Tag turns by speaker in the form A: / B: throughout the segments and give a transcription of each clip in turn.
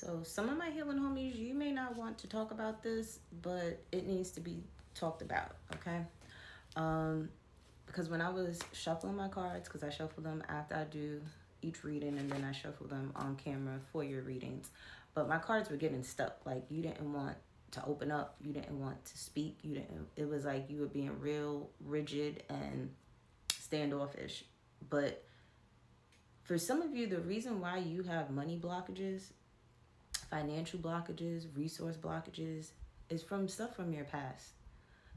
A: So some of my healing homies, you may not want to talk about this, but it needs to be talked about, okay? Um, because when I was shuffling my cards, because I shuffle them after I do each reading and then I shuffle them on camera for your readings, but my cards were getting stuck. Like you didn't want to open up, you didn't want to speak, you didn't. It was like you were being real rigid and standoffish. But for some of you, the reason why you have money blockages, financial blockages, resource blockages, is from stuff from your past.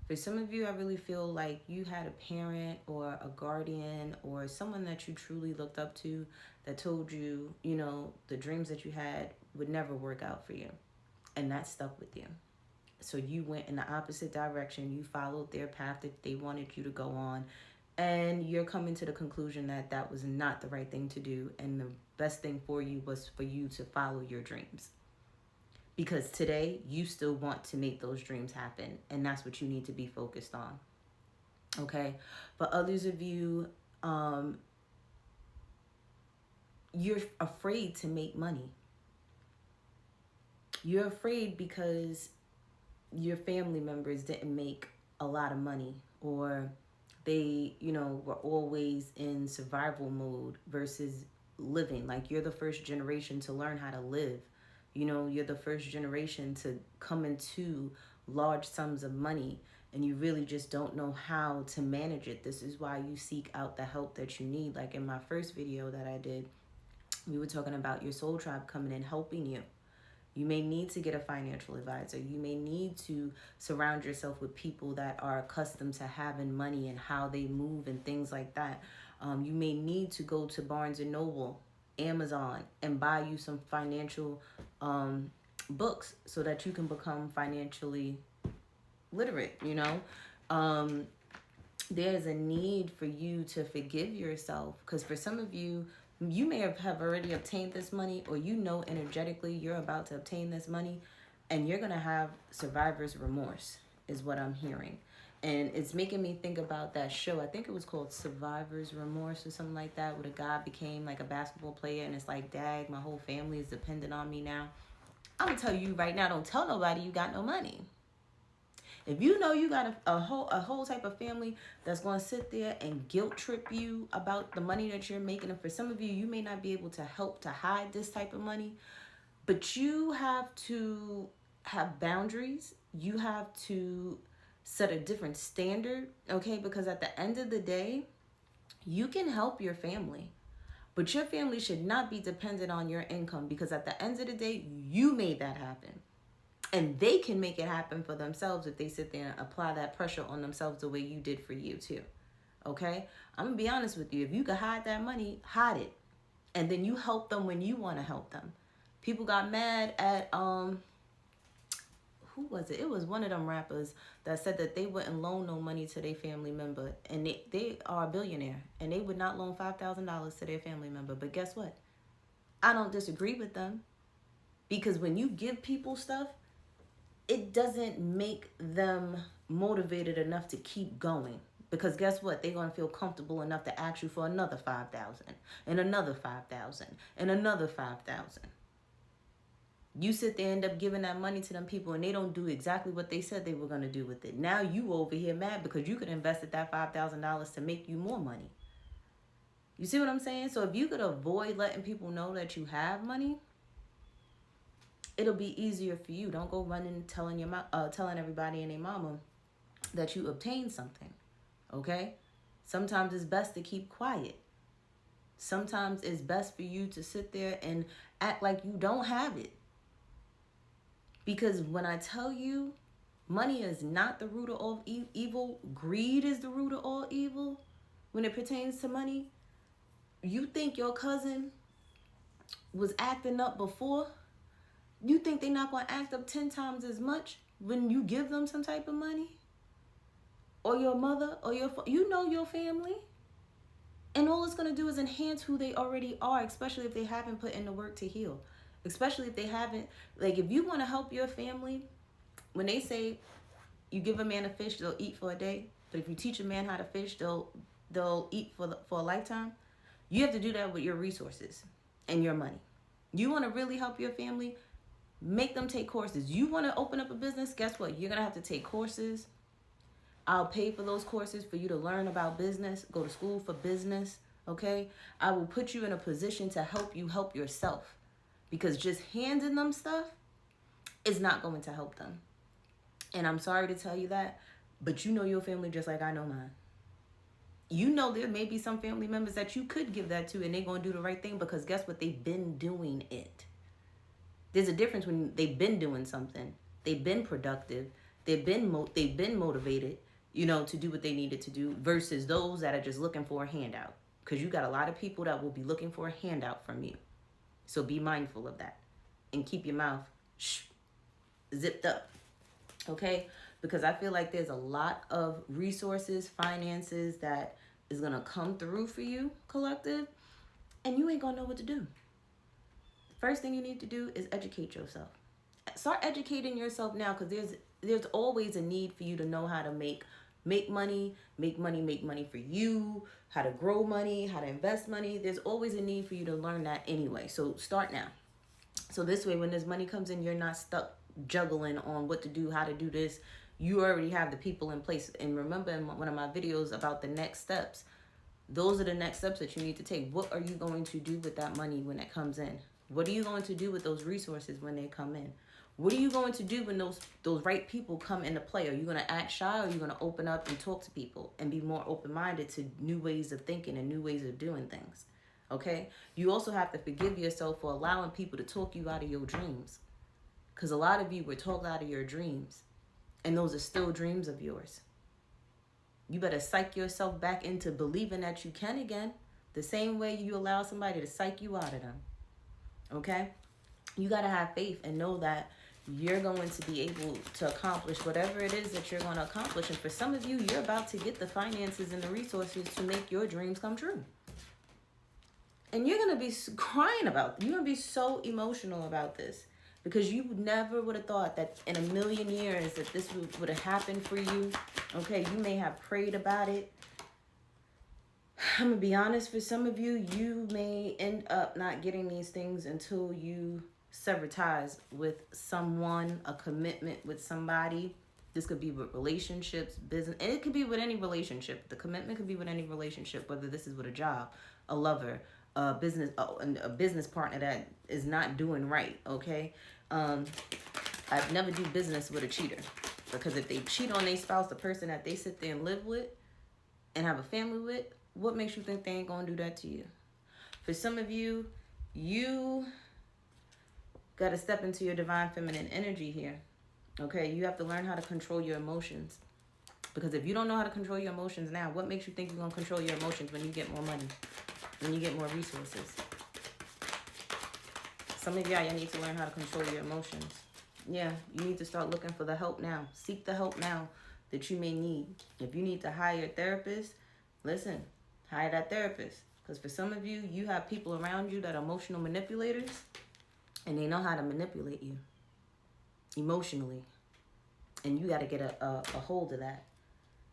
A: For some of you, I really feel like you had a parent or a guardian or someone that you truly looked up to that told you, the dreams that you had would never work out for you. And that stuck with you. So you went in the opposite direction. You followed their path that they wanted you to go on. And you're coming to the conclusion that that was not the right thing to do. And the best thing for you was for you to follow your dreams. Because today, you still want to make those dreams happen. And that's what you need to be focused on. Okay? But others of you, you're afraid to make money. You're afraid because your family members didn't make a lot of money. Or they, were always in survival mode versus living. Like you're the first generation to learn how to live. You're the first generation to come into large sums of money and you really just don't know how to manage it. This is why you seek out the help that you need. Like in my first video that I did, we were talking about your soul tribe coming in helping you. You may need to get a financial advisor. You may need to surround yourself with people that are accustomed to having money and how they move and things like that. You may need to go to Barnes & Noble, Amazon, and buy you some financial books so that you can become financially literate, There's a need for you to forgive yourself because for some of you, you may have already obtained this money or energetically you're about to obtain this money and you're going to have survivor's remorse is what I'm hearing. And it's making me think about that show. I think it was called Survivor's Remorse or something like that, where the guy became like a basketball player and it's like, dag, my whole family is dependent on me now. I'm going to tell you right now, don't tell nobody you got no money. If you know you got a whole type of family that's going to sit there and guilt trip you about the money that you're making, and for some of you, you may not be able to help to hide this type of money, but you have to have boundaries. You have to set a different standard, okay? Because at the end of the day, you can help your family, but your family should not be dependent on your income because at the end of the day, you made that happen. And they can make it happen for themselves if they sit there and apply that pressure on themselves the way you did for you too. Okay? I'm going to be honest with you. If you could hide that money, hide it. And then you help them when you want to help them. People got mad at, who was it? It was one of them rappers that said that they wouldn't loan no money to their family member. And they are a billionaire. And they would not loan $5,000 to their family member. But guess what? I don't disagree with them. Because when you give people stuff, it doesn't make them motivated enough to keep going. Because guess what? They're going to feel comfortable enough to ask you for another $5,000 and another $5,000 and another $5,000. You sit there and end up giving that money to them people and they don't do exactly what they said they were going to do with it. Now you over here mad because you could invested that $5,000 to make you more money. You see what I'm saying? So if you could avoid letting people know that you have money, it'll be easier for you. Don't go running telling everybody and their mama that you obtained something. Okay? Sometimes it's best to keep quiet. Sometimes it's best for you to sit there and act like you don't have it. Because when I tell you money is not the root of all evil, greed is the root of all evil when it pertains to money. You think your cousin was acting up before? You think they're not going to act up 10 times as much when you give them some type of money? Or your mother or your family? And all it's going to do is enhance who they already are, especially if they haven't put in the work to heal. Especially if they haven't, like if you want to help your family, when they say you give a man a fish, they'll eat for a day. But if you teach a man how to fish, they'll eat for a lifetime. You have to do that with your resources and your money. You want to really help your family, Make them take courses. You want to open up a business? Guess what? You're going to have to take courses. I'll pay for those courses for you to learn about business. Go to school for business, okay? I will put you in a position to help you help yourself, because just handing them stuff is not going to help them. And I'm sorry to tell you that, but you know your family just like I know mine. You know there may be some family members that you could give that to, and they're going to do the right thing, because guess what? They've been doing it. There's a difference when they've been doing something. They've been productive. They've been motivated, to do what they needed to do, versus those that are just looking for a handout. Because you got a lot of people that will be looking for a handout from you. So be mindful of that. And keep your mouth zipped up. Okay? Because I feel like there's a lot of resources, finances that is going to come through for you, collective. And you ain't going to know what to do. First thing you need to do is educate yourself. Start educating yourself now, because there's always a need for you to know how to make money for you, how to grow money, how to invest money. There's always a need for you to learn that anyway. So start now. So this way, when this money comes in, you're not stuck juggling on what to do, how to do this. You already have the people in place. And remember, in one of my videos about the next steps, those are the next steps that you need to take. What are you going to do with that money when it comes in? What are you going to do with those resources when they come in? What are you going to do when those right people come into play? Are you going to act shy, or are you going to open up and talk to people and be more open-minded to new ways of thinking and new ways of doing things? Okay? You also have to forgive yourself for allowing people to talk you out of your dreams. Because a lot of you were talked out of your dreams. And those are still dreams of yours. You better psych yourself back into believing that you can again, the same way you allow somebody to psych you out of them. Okay? You got to have faith and know that you're going to be able to accomplish whatever it is that you're going to accomplish. And for some of you, you're about to get the finances and the resources to make your dreams come true. And you're going to be crying about it. You're going to be so emotional about this, because you never would have thought that in a million years that this would have happened for you. Okay, you may have prayed about it. I'm going to be honest, for some of you, you may end up not getting these things until you sever ties with someone, a commitment with somebody. This could be with relationships, business, and it could be with any relationship. The commitment could be with any relationship, whether this is with a job, a lover, a business partner that is not doing right, okay? I'd never do business with a cheater, because if they cheat on their spouse, the person that they sit there and live with and have a family with, what makes you think they ain't gonna do that to you? For some of you, you got to step into your divine feminine energy here. Okay, you have to learn how to control your emotions. Because if you don't know how to control your emotions now, what makes you think you're going to control your emotions when you get more money, when you get more resources? Some of y'all need to learn how to control your emotions. Yeah, you need to start looking for the help now. Seek the help now that you may need. If you need to hire a therapist, listen, hire that therapist. Because for some of you, you have people around you that are emotional manipulators, and they know how to manipulate you emotionally. And you got to get a hold of that.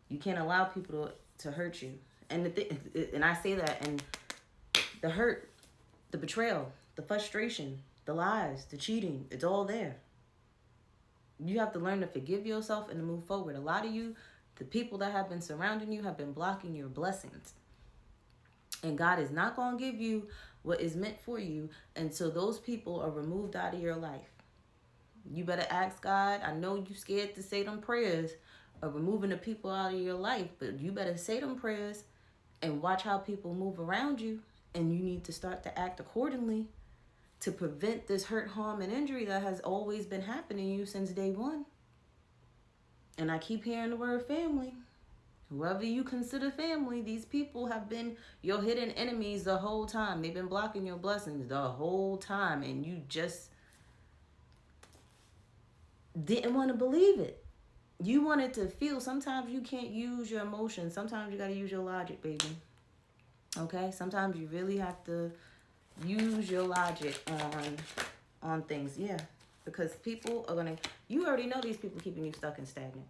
A: You can't allow people to hurt you. And and I say that, and the hurt, the betrayal, the frustration, the lies, the cheating, it's all there. You have to learn to forgive yourself and to move forward. A lot of you, the people that have been surrounding you, have been blocking your blessings. And God is not going to give you what is meant for you until those people are removed out of your life. You better ask God. I know you're scared to say them prayers of removing the people out of your life, but you better say them prayers and watch how people move around you. And you need to start to act accordingly to prevent this hurt, harm, and injury that has always been happening to you since day one. And I keep hearing the word family. Whoever you consider family, these people have been your hidden enemies the whole time. They've been blocking your blessings the whole time, and you just didn't want to believe it. You wanted to feel. Sometimes you can't use your emotions. Sometimes you got to use your logic, baby. Okay? Sometimes you really have to use your logic on things. Yeah. Because people are going to, you already know these people keeping you stuck and stagnant.